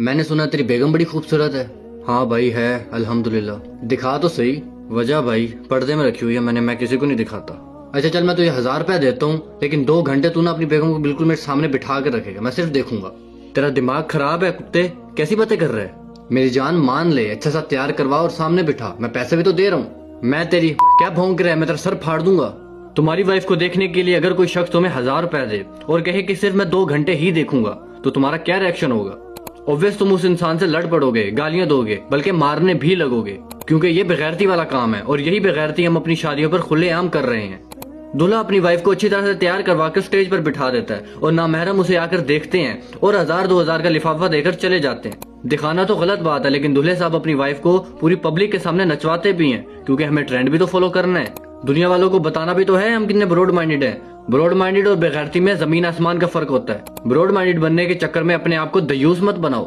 मैंने सुना तेरी बेगम बड़ी खूबसूरत है। हाँ भाई है, अल्हम्दुलिल्लाह। दिखा तो सही। वजह भाई पर्दे में रखी हुई है मैंने, मैं किसी को नहीं दिखाता। अच्छा चल, मैं तुझे 1000 रुपया देता हूँ, लेकिन 2 घंटे तू ना अपनी बेगम को बिल्कुल मेरे सामने बिठा के रखेगा, मैं सिर्फ देखूंगा। तेरा दिमाग खराब है कुत्ते, कैसी बातें कर रहे हैं? मेरी जान मान ले, अच्छा सा तैयार करवा और सामने बिठा, मैं पैसे भी तो दे रहा हूँ। मैं तेरी क्या भौंक रहा है, मैं तेरा सर फाड़ दूंगा। तुम्हारी वाइफ को देखने के लिए अगर कोई शख्स तुम्हें 1000 रुपया दे और कहे कि सिर्फ मैं 2 घंटे ही देखूंगा, तो तुम्हारा क्या रिएक्शन होगा? ऑब्वियस तुम उस इंसान से लड़ पड़ोगे, गालियां दोगे, बल्कि मारने भी लगोगे, क्योंकि ये बेगैरती वाला काम है और यही बेगैरती हम अपनी शादियों पर खुलेआम कर रहे हैं। दूल्हा अपनी वाइफ को अच्छी तरह से तैयार करवा कर स्टेज पर बिठा देता है और नामहरम उसे आकर देखते हैं और 1000-2000 का लिफाफा देकर चले जाते हैं। दिखाना तो गलत बात है, लेकिन दूल्हे साहब अपनी वाइफ को पूरी पब्लिक के सामने नचवाते भी हैं, क्योंकि हमें ट्रेंड भी तो फॉलो करना है। दुनिया वालों को बताना भी तो है हम कितने ब्रॉड माइंडेड हैं। ब्रॉड माइंडेड और बेगैरती में जमीन आसमान का फर्क होता है। ब्रॉड माइंडेड बनने के चक्कर में अपने आप को दयूस मत बनाओ।